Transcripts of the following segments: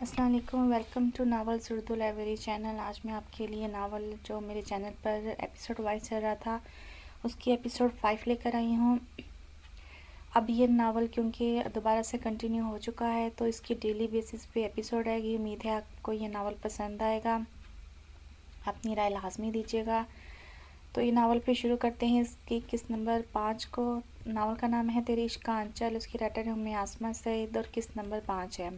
السلام علیکم، welcome to novels Urdu library channel. آج میں آپ کے لیے ناول جو میرے چینل پر ایپیسوڈ وائز چل رہا تھا اس کی ایپیسوڈ 5 لے کر آئی ہوں۔ اب یہ ناول کیونکہ دوبارہ سے کنٹینیو ہو چکا ہے تو اس کی ڈیلی بیسس پہ ایپیسوڈ آئے گی۔ امید ہے آپ کو یہ ناول پسند آئے گا، اپنی رائے لازمی دیجیے گا۔ تو یہ ناول پہ شروع کرتے ہیں اس کی قسط نمبر 5 کو۔ ناول کا نام ہے تیری عشق کا آنچل، اس کی رائٹر ہے آسمہ سعید اور قسط نمبر 5 ہے۔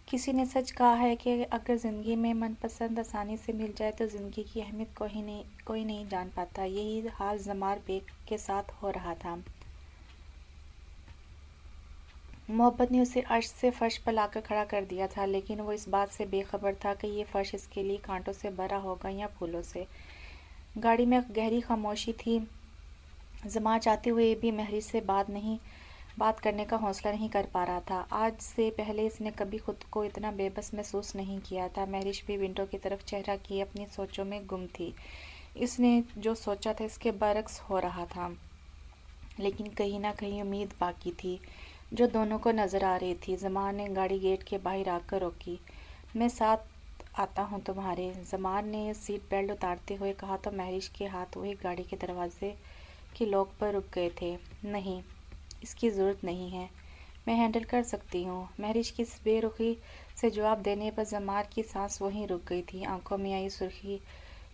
کسی نے سچ کہا ہے کہ اگر زندگی میں من پسند آسانی سے مل جائے تو زندگی کی اہمیت کوئی نہیں جان پاتا۔ یہی حال زمار بیگ کے ساتھ ہو رہا تھا۔ محبت نے اسے عرش سے فرش پر لا کر کھڑا کر دیا تھا، لیکن وہ اس بات سے بے خبر تھا کہ یہ فرش اس کے لیے کانٹوں سے بھرا ہوگا یا پھولوں سے۔ گاڑی میں گہری خاموشی تھی۔ زمار چاہتے ہوئے بھی مہرش سے بات کرنے کا حوصلہ نہیں کر پا رہا تھا۔ آج سے پہلے اس نے کبھی خود کو اتنا بے بس محسوس نہیں کیا تھا۔ مہرش بھی ونڈو کی طرف چہرہ کیے اپنی سوچوں میں گم تھی۔ اس نے جو سوچا تھا اس کے برعکس ہو رہا تھا، لیکن کہیں نہ کہیں امید باقی تھی جو دونوں کو نظر آ رہی تھی۔ زمار نے گاڑی گیٹ کے باہر آ کر روکی۔ میں ساتھ آتا ہوں تمہارے، زمار نے سیٹ بیلٹ اتارتے ہوئے کہا تو مہرش کے ہاتھ وہی گاڑی کے دروازے کی لوک پر رک گئے تھے۔ نہیں، اس کی ضرورت نہیں ہے، میں ہینڈل کر سکتی ہوں۔ مہرش کی اس بے رخی سے جواب دینے پر زمار کی سانس وہیں رک گئی تھی۔ آنکھوں میں آئی سرخی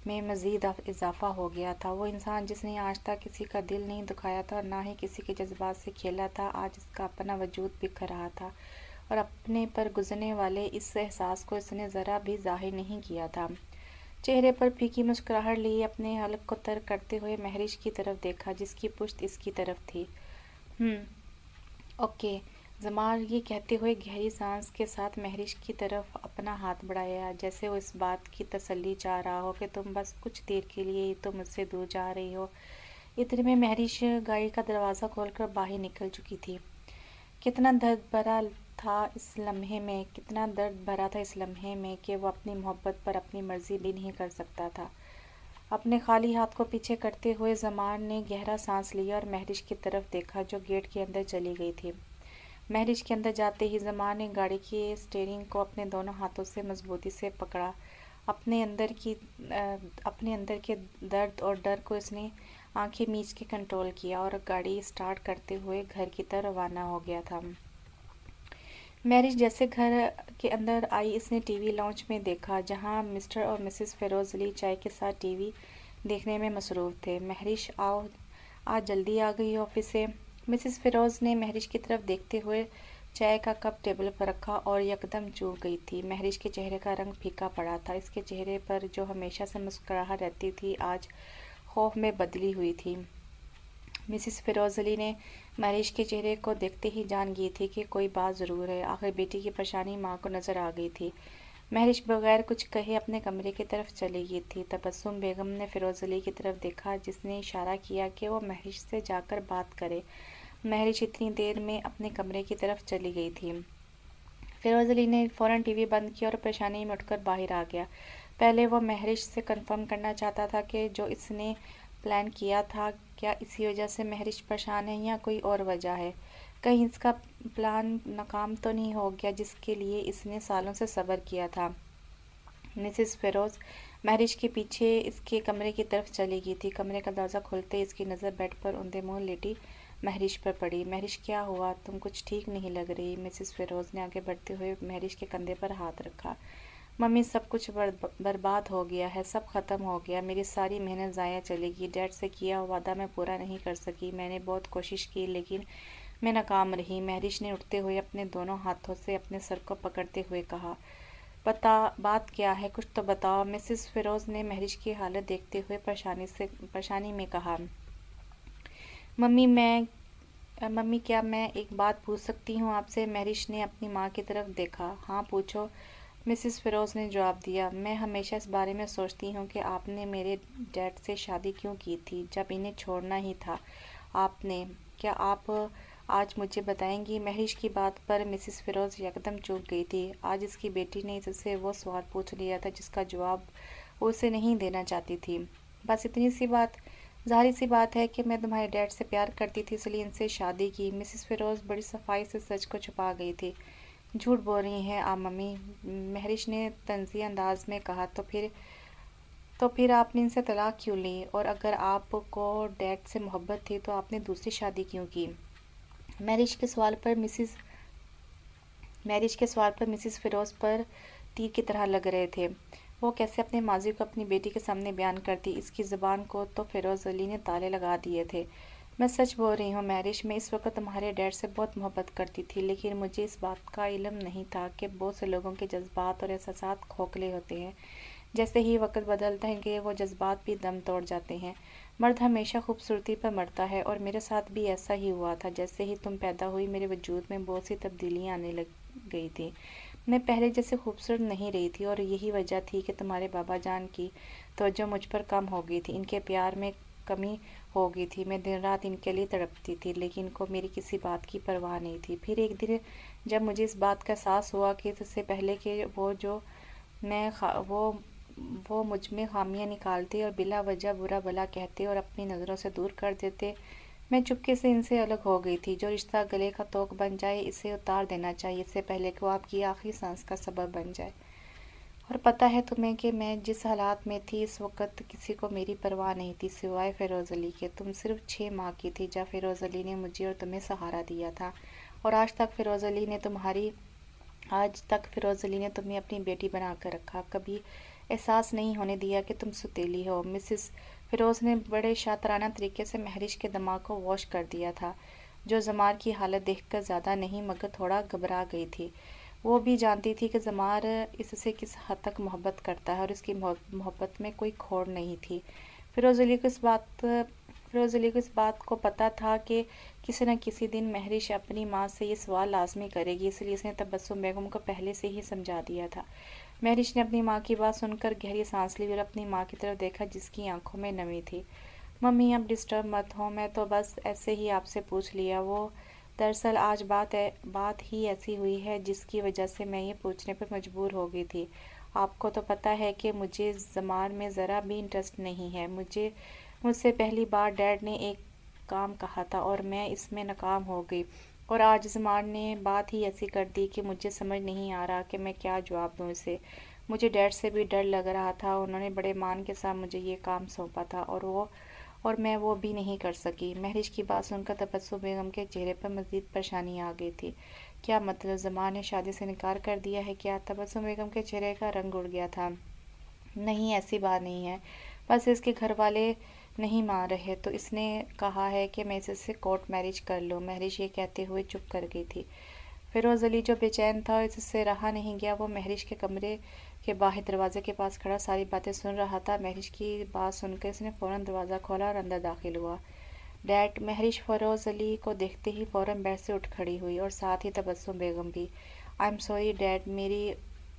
میں مزید اضافہ ہو گیا تھا۔ وہ انسان جس نے آج تک کسی کا دل نہیں دکھایا تھا اور نہ ہی کسی کے جذبات سے کھیلا تھا، آج اس کا اپنا وجود بکھر رہا تھا اور اپنے پر گزرنے والے اس احساس کو اس نے ذرا بھی ظاہر نہیں کیا تھا۔ چہرے پر پھیکی مسکراہٹ لیے اپنے حلق کو ترک کرتے ہوئے مہرش کی طرف دیکھا جس کی پشت اس کی طرف تھی۔ اوکے، زمار یہ کہتے ہوئے گہری سانس کے ساتھ مہرش کی طرف اپنا ہاتھ بڑھایا، جیسے وہ اس بات کی تسلی چاہ رہا ہو کہ تم بس کچھ دیر کے لیے ہی تو مجھ سے دور جا رہی ہو۔ اتنے میں مہرش گاڑی کا دروازہ کھول کر باہر نکل چکی تھی۔ کتنا درد بھرا تھا اس لمحے میں کہ وہ اپنی محبت پر اپنی مرضی بھی نہیں کر سکتا تھا۔ اپنے خالی ہاتھ کو پیچھے کرتے ہوئے زمار نے گہرا سانس لیا اور مہرش کی طرف دیکھا جو گیٹ کے اندر چلی گئی تھی۔ مہرش کے اندر جاتے ہی زمار نے گاڑی کی اسٹیئرنگ کو اپنے دونوں ہاتھوں سے مضبوطی سے پکڑا۔ اپنے اندر کے درد اور ڈر کو اس نے آنکھیں میچ کے کنٹرول کیا اور گاڑی سٹارٹ کرتے ہوئے گھر کی طرف روانہ ہو گیا تھا۔ مہرش جیسے گھر کے اندر آئی اس نے ٹی وی لاؤنج میں دیکھا جہاں مسٹر اور مسز فیروز علی چائے کے ساتھ ٹی وی دیکھنے میں مصروف تھے۔ مہرش آج جلدی آ گئی آفس سے؟ مسز فیروز نے مہرش کی طرف دیکھتے ہوئے چائے کا کپ ٹیبل پر رکھا اور یکدم چونک گئی تھی۔ مہرش کے چہرے کا رنگ پھیکا پڑا تھا۔ اس کے چہرے پر جو ہمیشہ سے مسکراہٹ رہتی تھی آج خوف میں بدلی ہوئی تھی۔ مسز فیروز علی نے مہرش کے چہرے کو دیکھتے ہی جان گئی تھی کہ کوئی بات ضرور ہے۔ آخر بیٹی کی پریشانی ماں کو نظر آ گئی تھی۔ مہرش بغیر کچھ کہے اپنے کمرے کی طرف چلی گئی تھی۔ تبسم بیگم نے فیروز علی کی طرف دیکھا جس نے اشارہ کیا کہ وہ مہرش سے جا کر بات کرے۔ مہرش اتنی دیر میں اپنے کمرے کی طرف چلی گئی تھی۔ فیروز علی نے فوراً ٹی وی بند کیا اور پریشانی میں اٹھ کر باہر آ گیا۔ پہلے وہ مہرش سے کنفرم کرنا چاہتا تھا کہ جو اس نے پلان کیا تھا کیا اسی وجہ سے مہرش پریشان ہے یا کوئی اور وجہ ہے۔ کہیں اس کا پلان ناکام تو نہیں ہو گیا جس کے لیے اس نے سالوں سے صبر کیا تھا۔ مسز فیروز مہرش کے پیچھے اس کے کمرے کی طرف چلی گئی تھی۔ کمرے کا دروازہ کھلتے ہی اس کی نظر بیڈ پر اوندے منہ لیٹی مہرش پر پڑی۔ مہرش کیا ہوا؟ تم کچھ ٹھیک نہیں لگ رہی۔ مسز فیروز نے آگے بڑھتے ہوئے مہرش کے کندھے پر ہاتھ رکھا۔ ممی سب کچھ برباد ہو گیا ہے، سب ختم ہو گیا، میری ساری محنت ضائع چلی گئی، ڈیڈ سے کیا ہوا وعدہ میں پورا نہیں کر سکی، میں نے بہت کوشش کی لیکن میں ناکام رہی۔ مہرش نے اٹھتے ہوئے اپنے دونوں ہاتھوں سے اپنے سر کو پکڑتے ہوئے کہا، بات کیا ہے؟ کچھ تو بتاؤ۔ مسز فیروز نے مہرش کی حالت دیکھتے ہوئے پریشانی میں کہا، ممی کیا میں ایک بات پوچھ سکتی ہوں آپ سے؟ مہرش نے اپنی ماں کی طرف دیکھا۔ ہاں پوچھو، مسز فیروز نے جواب دیا۔ میں ہمیشہ اس بارے میں سوچتی ہوں کہ آپ نے میرے ڈیڈ سے شادی کیوں کی تھی جب انہیں چھوڑنا ہی تھا آپ نے؟ کیا آپ آج مجھے بتائیں گی؟ مہرش کی بات پر مسز فیروز یکدم چونک گئی تھی۔ آج اس کی بیٹی نے اس سے وہ سوال پوچھ لیا تھا جس کا جواب وہ اسے نہیں دینا چاہتی تھی۔ بس اتنی سی بات؟ ظاہر سی بات ہے کہ میں تمہارے ڈیڈ سے پیار کرتی تھی اس لیے ان سے شادی کی۔ مسز فیروز بڑی صفائی سے سچ کو چھپا گئی تھی۔ جھوٹ بول رہی ہیں آپ ممی، مہرش نے طنزیہ انداز میں کہا۔ تو پھر آپ نے ان سے طلاق کیوں لی؟ اور اگر آپ کو ڈیڈ سے محبت تھی تو آپ نے دوسری شادی کیوں کی؟ مہرش کے سوال پر مسز فیروز پر تیر کی طرح لگ رہے تھے۔ وہ کیسے اپنے ماضی کو اپنی بیٹی کے سامنے بیان کرتی؟ اس کی زبان کو تو فیروز علی نے تالے لگا دیے تھے۔ میں سچ بول رہی ہوں مہرش، میں اس وقت تمہارے ڈیڈ سے بہت محبت کرتی تھی، لیکن مجھے اس بات کا علم نہیں تھا کہ بہت سے لوگوں کے جذبات اور احساسات کھوکھلے ہوتے ہیں۔ جیسے ہی وقت بدلتا ہے کہ وہ جذبات بھی دم توڑ جاتے ہیں۔ مرد ہمیشہ خوبصورتی پر مرتا ہے، اور میرے ساتھ بھی ایسا ہی ہوا تھا۔ جیسے ہی تم پیدا ہوئی میرے وجود میں بہت سی تبدیلیاں آنے لگ گئی تھیں۔ میں پہلے جیسے خوبصورت نہیں رہی تھی، اور یہی وجہ تھی کہ تمہارے بابا جان کی توجہ مجھ پر کم ہو گئی تھی، ان کے پیار میں کمی ہو گئی تھی۔ میں دن رات ان کے لیے تڑپتی تھی، لیکن ان کو میری کسی بات کی پرواہ نہیں تھی۔ پھر ایک دن جب مجھے اس بات کا احساس ہوا کہ اس سے پہلے کہ وہ مجھ میں خامیاں نکالتے اور بلا وجہ برا بھلا کہتے اور اپنی نظروں سے دور کر دیتے، میں چپکے سے ان سے الگ ہو گئی تھی۔ جو رشتہ گلے کا توق بن جائے اسے اتار دینا چاہیے، اس سے پہلے کہ وہ آپ کی آخری سانس کا سبب بن جائے۔ اور پتہ ہے تمہیں کہ میں جس حالات میں تھی اس وقت کسی کو میری پرواہ نہیں تھی سوائے فیروز علی کے۔ تم صرف 6 ماہ کی تھی جب فیروز علی نے مجھے اور تمہیں سہارا دیا تھا، اور آج تک فیروز علی نے تمہیں اپنی بیٹی بنا کر رکھا، کبھی احساس نہیں ہونے دیا کہ تم سوتیلی ہو۔ مسز فیروز نے بڑے شاطرانہ طریقے سے مہرش کے دماغ کو واش کر دیا تھا، جو زمار کی حالت دیکھ کر زیادہ نہیں مگر تھوڑا گھبرا گئی تھی۔ وہ بھی جانتی تھی کہ زمار اس سے کس حد تک محبت کرتا ہے، اور اس کی محبت میں کوئی کھوڑ نہیں تھی۔ فیروز علی کو اس بات کو پتہ تھا کہ کسی نہ کسی دن مہرش اپنی ماں سے یہ سوال لازمی کرے گی، اس لیے اس نے تبسم بیگم کو پہلے سے ہی سمجھا دیا تھا۔ مہرش نے اپنی ماں کی بات سن کر گہری سانس لی اور اپنی ماں کی طرف دیکھا جس کی آنکھوں میں نمی تھی۔ ممی اب ڈسٹرب مت ہو، میں تو بس ایسے ہی آپ سے پوچھ لیا۔ وہ دراصل آج بات ہی ایسی ہوئی ہے جس کی وجہ سے میں یہ پوچھنے پر مجبور ہو گئی تھی۔ آپ کو تو پتہ ہے کہ مجھے زمار میں ذرا بھی انٹرسٹ نہیں ہے۔ مجھ سے پہلی بار ڈیڈ نے ایک کام کہا تھا اور میں اس میں ناکام ہو گئی، اور آج زمار نے بات ہی ایسی کر دی کہ مجھے سمجھ نہیں آ رہا کہ میں کیا جواب دوں اسے۔ مجھے ڈیڈ سے بھی ڈر لگ رہا تھا، انہوں نے بڑے مان کے ساتھ مجھے یہ کام سونپا تھا، اور میں وہ بھی نہیں کر سکی۔ مہرش کی بات سن کر تبسم بیگم کے چہرے پر مزید پریشانی آ گئی تھی۔ کیا مطلب زمار نے شادی سے انکار کر دیا ہے کیا؟ تبسم بیگم کے چہرے کا رنگ اڑ گیا تھا۔ نہیں، ایسی بات نہیں ہے، بس اس کے گھر والے نہیں مان رہے تو اس نے کہا ہے کہ میں اس سے کورٹ میرج کر لوں۔ مہرش یہ کہتے ہوئے چپ کر گئی تھی۔ فیروز علی جو بے چین تھا اس سے رہا نہیں گیا، وہ مہرش کے کمرے کے باہر دروازے کے پاس کھڑا ساری باتیں سن رہا تھا۔ مہرش کی بات سن کر اس نے فوراً دروازہ کھولا اور اندر داخل ہوا۔ ڈیڈ! مہرش فیروز علی کو دیکھتے ہی فوراً بیڈ سے اٹھ کھڑی ہوئی، اور ساتھ ہی تبسم بیگم بھی۔ آئی ایم سوری ڈیڈ، میری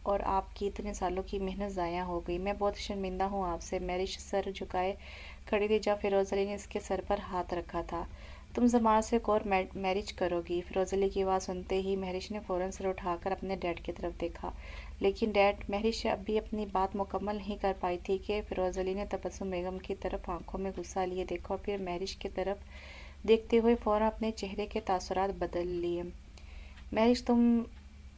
اور آپ کی اتنے سالوں کی محنت ضائع ہو گئی، میں بہت شرمندہ ہوں آپ سے۔ مہرش سر جھکائے کھڑی تھی جب فیروز علی نے اس کے سر پر ہاتھ رکھا تھا۔ تم زمار سے کورٹ میرج کرو گی؟ فیروز علی کی آواز سنتے ہی مہرش نے فوراً سر اٹھا کر اپنے ڈیڈ کی طرف دیکھا۔ لیکن ڈیڈ! مہرش اب بھی اپنی بات مکمل نہیں کر پائی تھی کہ فیروز علی نے تبسم بیگم کی طرف آنکھوں میں غصہ لیے دیکھا، اور پھر مہرش کی طرف دیکھتے ہوئے فوراً اپنے چہرے کے تاثرات بدل لیے۔ مہرش، تم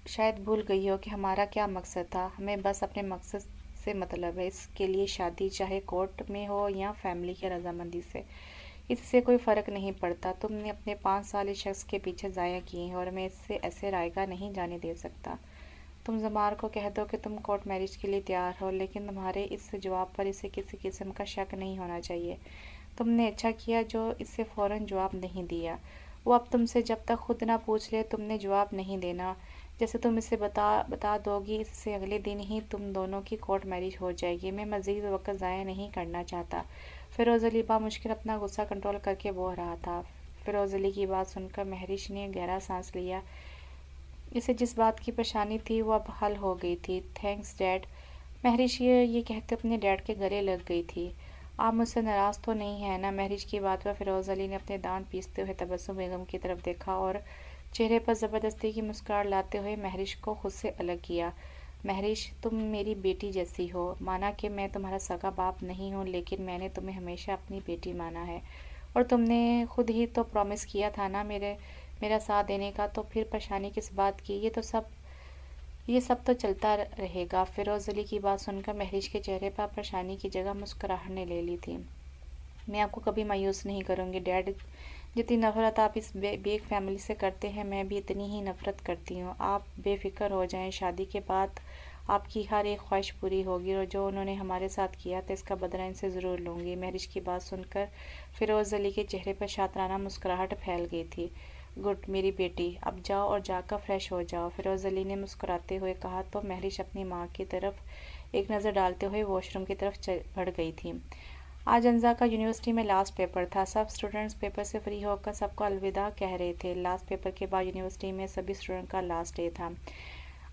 شاید بھول گئی ہو کہ ہمارا کیا مقصد تھا۔ ہمیں بس اپنے مقصد سے مطلب ہے، اس کے لیے شادی چاہے کورٹ میں ہو یا فیملی کی رضامندی سے، اس سے کوئی فرق نہیں پڑتا۔ تم نے اپنے 5 سال اس شخص کے پیچھے ضائع کیے ہیں، اور میں اس سے ایسے رائے گاہ نہیں جانے دے سکتا۔ تم زمار کو کہہ دو کہ تم کورٹ میرج کے لیے تیار ہو، لیکن تمہارے اس جواب پر اسے کسی قسم کا شک نہیں ہونا چاہیے۔ تم نے اچھا کیا جو اسے فوراً جواب نہیں دیا۔ وہ اب تم سے جب تک خود نہ پوچھ لے تم نے جواب نہیں دینا۔ جیسے تم اسے بتا دو گی اس سے اگلے دن ہی تم دونوں کی کورٹ میرج ہو جائے گی۔ میں مزید وقت ضائع نہیں کرنا چاہتا۔ فیروز علی بامشکل اپنا غصہ کنٹرول کر کے بول رہا تھا۔ فیروز علی کی بات سن کر مہرش نے گہرا سانس لیا۔ اسے جس بات کی پریشانی تھی وہ اب حل ہو گئی تھی۔ Thanks dead! مہرش یہ کہتے اپنے ڈیڈ کے گلے لگ گئی تھی۔ آپ مجھ سے ناراض تو نہیں ہیں نا؟ مہرش کی بات پر فیروز علی نے اپنے دانت پیستے ہوئے تبسم بیگم کی طرف دیکھا اور چہرے پر زبردستی کی مسکراہٹ لاتے ہوئے مہرش کو خود سے الگ کیا۔ مہرش، تم میری بیٹی جیسی ہو۔ مانا کہ میں تمہارا سگا باپ نہیں ہوں، لیکن میں نے تمہیں ہمیشہ اپنی بیٹی مانا ہے، اور تم نے خود ہی تو پرومس کیا تھا نا میرا ساتھ دینے کا، تو پھر پریشانی کس بات کی؟ یہ تو سب یہ سب تو چلتا رہے گا۔ فیروز علی کی بات سن کر مہرش کے چہرے پر پریشانی کی جگہ مسکراہٹ نے لے لی تھی۔ میں آپ کو کبھی مایوس نہیں کروں گی ڈیڈ، جتنی نفرت آپ اس بیگ فیملی سے کرتے ہیں میں بھی اتنی ہی نفرت کرتی ہوں۔ آپ بے فکر ہو جائیں، شادی کے بعد آپ کی ہر ایک خواہش پوری ہوگی، اور جو انہوں نے ہمارے ساتھ کیا تھا اس کا بدلہ ان سے ضرور لوں گی۔ مہرش کی بات سن کر فیروز علی کے چہرے پر شاطرانہ مسکراہٹ پھیل گئی تھی۔ گڈ میری بیٹی، اب جاؤ اور جا کر فریش ہو جاؤ، فیروز علی نے مسکراتے ہوئے کہا تو مہرش اپنی ماں کی طرف ایک نظر ڈالتے ہوئے واش روم کی طرف بڑھ گئی تھی۔ آج انزا کا یونیورسٹی میں لاسٹ پیپر تھا۔ سب اسٹوڈنٹس پیپر سے فری ہو کر سب کو الوداع کہہ رہے تھے۔ لاسٹ پیپر کے بعد یونیورسٹی میں سبھی اسٹوڈنٹ کا لاسٹ ڈے تھا۔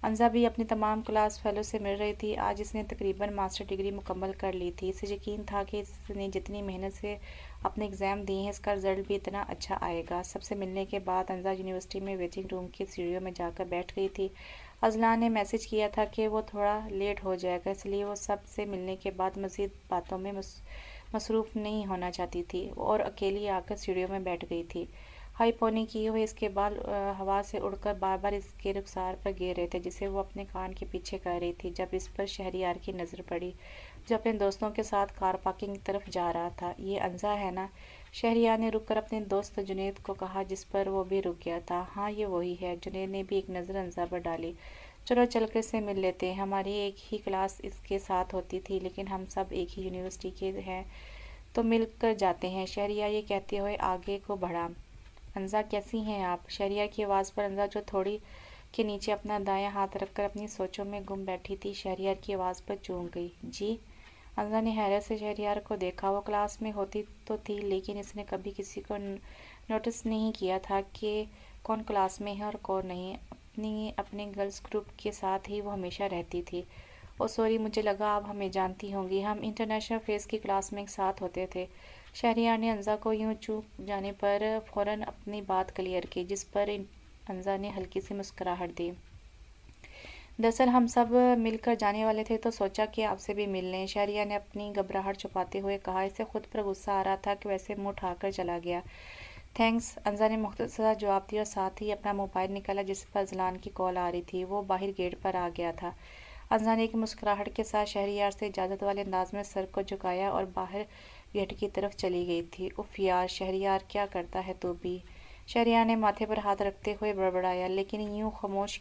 انزا بھی اپنی تمام کلاس فیلو سے مل رہی تھی۔ آج اس نے تقریباً ماسٹر ڈگری مکمل کر لی تھی۔ اسے یقین تھا کہ اس نے جتنی محنت سے اپنے ایگزام دیے ہیں اس کا رزلٹ بھی اتنا اچھا آئے گا۔ سب سے ملنے کے بعد انزا یونیورسٹی میں ویٹنگ روم کی سیڑھیوں میں جا کر بیٹھ گئی تھی۔ اذلان نے میسج کیا تھا کہ وہ تھوڑا لیٹ ہو جائے گا، اس لیے وہ سب سے ملنے کے بعد مزید باتوں میں مصروف نہیں ہونا چاہتی تھی اور اکیلی آ کر سیڑھیوں میں بیٹھ گئی تھی۔ ہائی پونی کیے ہوئے اس کے بال ہوا سے اڑ کر بار بار اس کے رخسار پر گر رہے تھے جسے وہ اپنے کان کے پیچھے کر رہی تھی جب اس پر شہریار کی نظر پڑی جو اپنے دوستوں کے ساتھ کار پارکنگ کی طرف جا رہا تھا۔ یہ انزا ہے نا؟ شہریار نے رک کر اپنے دوست جنید کو کہا جس پر وہ بھی رک گیا تھا۔ ہاں یہ وہی ہے۔ جنید نے بھی ایک نظر انزا پر ڈالی۔ چلو چل کر اسے مل لیتے ہیں، ہماری ایک ہی کلاس اس کے ساتھ ہوتی تھی لیکن ہم سب ایک ہی یونیورسٹی کے ہیں تو مل کر جاتے ہیں۔ شہریار یہ کہتے ہوئے آگے کو بڑھا۔ انزا کیسی ہیں آپ؟ شہریار کی آواز پر انزا جو تھوڑی کے نیچے اپنا دایاں ہاتھ رکھ کر اپنی سوچوں میں گم بیٹھی تھی شہریار کی آواز پر چونک گئی۔ جی؟ انزا نے حیرت سے شہریار کو دیکھا۔ وہ کلاس میں ہوتی تو تھی لیکن اس نے کبھی کسی کو نوٹس نہیں کیا تھا کہ کون کلاس میں ہے اور کون نہیں۔ اپنے گرلز گروپ کے ساتھ ہی وہ ہمیشہ رہتی تھی۔ او سوری، مجھے لگا آپ ہمیں جانتی ہوں گی، ہم انٹرنیشنل افیئرز کی کلاس میں ایک ساتھ ہوتے تھے۔ شہریار نے انزا کو یوں چونک جانے پر فوراً اپنی بات کلیئر کی جس پر انزا نے ہلکی سی مسکراہٹ دی۔ دراصل ہم سب مل کر جانے والے تھے تو سوچا کہ آپ سے بھی مل لیں۔ شہریار نے اپنی گھبراہٹ چھپاتے ہوئے کہا۔ اسے خود پر غصہ آ رہا تھا کہ ویسے منہ اٹھا کر چلا گیا۔ تھینکس، انزا نے مختصر جواب دیا اور ساتھ ہی اپنا موبائل نکالا جس پر اذلان کی کال آ رہی تھی۔ وہ باہر گیٹ پر آ گیا تھا۔ انزا نے ایک مسکراہٹ کے ساتھ شہریار سے اجازت والے انداز میں سر کو جھکایا اور باہر گیٹ کی طرف چلی گئی تھی۔ اف یار شہریار، کیا کرتا ہے تو بھی؟ شہریار نے ماتھے پر ہاتھ رکھتے ہوئے بڑبڑایا۔ لیکن یہ یوں خاموش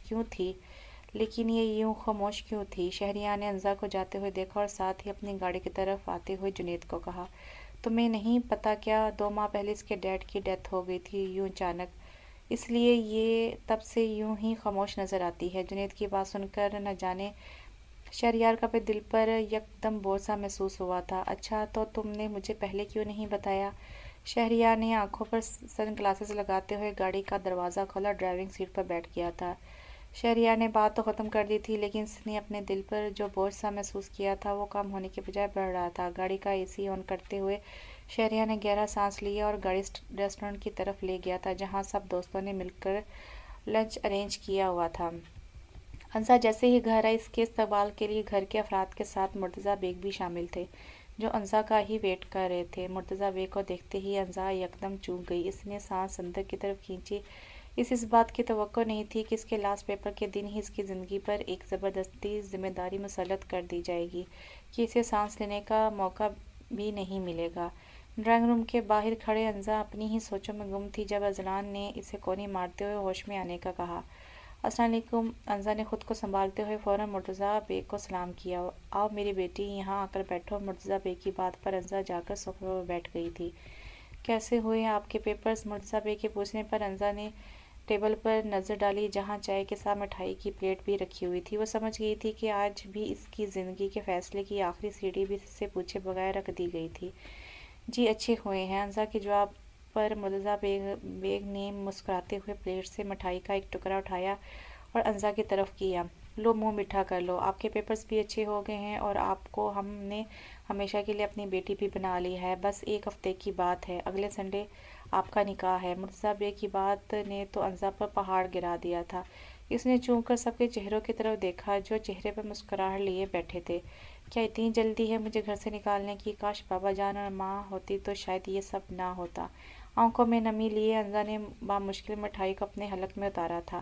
کیوں تھی؟ شہریار نے انزا کو جاتے ہوئے دیکھا اور ساتھ ہی اپنی گاڑی کی طرف آتے ہوئے جنید کو کہا۔ تمہیں نہیں پتا کیا 2 ماہ پہلے اس کے ڈیڈ کی ڈیتھ ہو گئی تھی یوں اچانک، اس لیے یہ تب سے یوں ہی خاموش نظر آتی ہے۔ جنید کی بات سن کر نہ جانے شہریار کا دل پر یکدم بوجھ سا محسوس ہوا تھا۔ اچھا تو تم نے مجھے پہلے کیوں نہیں بتایا؟ شہریار نے آنکھوں پر سن گلاسز لگاتے ہوئے گاڑی کا دروازہ کھولا، ڈرائیونگ سیٹ پر بیٹھ گیا تھا۔ شہریار نے بات تو ختم کر دی تھی لیکن اس نے اپنے دل پر جو بوجھ سا محسوس کیا تھا وہ کم ہونے کے بجائے بڑھ رہا تھا۔ گاڑی کا اے سی آن کرتے ہوئے شہریار نے گہرا سانس لیا اور گاڑی ریسٹورنٹ کی طرف لے گیا تھا جہاں سب دوستوں نے مل کر لنچ ارینج کیا ہوا تھا۔ انزا جیسے ہی گھر آئی اس کے استقبال کے لیے گھر کے افراد کے ساتھ مرتضیٰ بیگ بھی شامل تھے جو انزا کا ہی ویٹ کر رہے تھے۔ مرتضیٰ بیگ کو دیکھتے ہی انزا یکدم چونک گئی۔ اس نے سانس اندر کی طرف کھینچی۔ اس بات کی توقع نہیں تھی کہ اس کے لاسٹ پیپر کے دن ہی اس کی زندگی پر ایک زبردستی ذمہ داری مسلط کر دی جائے گی کہ اسے سانس لینے کا موقع بھی نہیں ملے گا۔ ڈرائنگ روم کے باہر کھڑے انزا اپنی ہی سوچوں میں گم تھی جب اذلان نے اسے کونی مارتے ہوئے ہوش میں آنے کا کہا۔ السلام علیکم۔ انزا نے خود کو سنبھالتے ہوئے فوراً مرتضیٰ بیگ کو سلام کیا۔ آؤ میری بیٹی، یہاں آ کر بیٹھو۔ مرتضیٰ بیگ کی بات پر انزا جا کر صوفے پر بیٹھ گئی تھی۔ کیسے ہوئے آپ کے پیپرز؟ مرتضیٰ بیگ کے پوچھنے پر انزا نے ٹیبل پر نظر ڈالی جہاں چائے کے ساتھ مٹھائی کی پلیٹ بھی رکھی ہوئی تھی۔ وہ سمجھ گئی تھی کہ آج بھی اس کی زندگی کے فیصلے کی آخری سیڑھی بھی اس سے پوچھے بغیر رکھ دی گئی تھی۔ جی اچھے ہوئے ہیں۔ انزا کے جواب پر مرتضیٰ بیگ نے مسکراتے ہوئے پلیٹ سے مٹھائی کا ایک ٹکڑا اٹھایا اور انزا کی طرف کیا۔ لو منہ میٹھا کر لو، آپ کے پیپرز بھی اچھے ہو گئے ہیں اور آپ کو ہم نے ہمیشہ کے لیے اپنی بیٹی بھی بنا لی ہے۔ بس 1 ہفتے کی بات ہے، اگلے سنڈے آپ کا نکاح ہے۔ مرتضیٰ بیگ کی بات نے تو انزا پر پہاڑ گرا دیا تھا۔ اس نے چونک کر سب کے چہروں کی طرف دیکھا جو چہرے پر مسکراہٹ لیے بیٹھے تھے۔ کیا اتنی جلدی ہے مجھے گھر سے نکالنے کی؟ کاش بابا جان اور ماں ہوتی تو شاید یہ سب نہ ہوتا۔ آنکھوں میں نمی لیے انزا نے بامشکل مٹھائی کو اپنے حلق میں اتارا تھا۔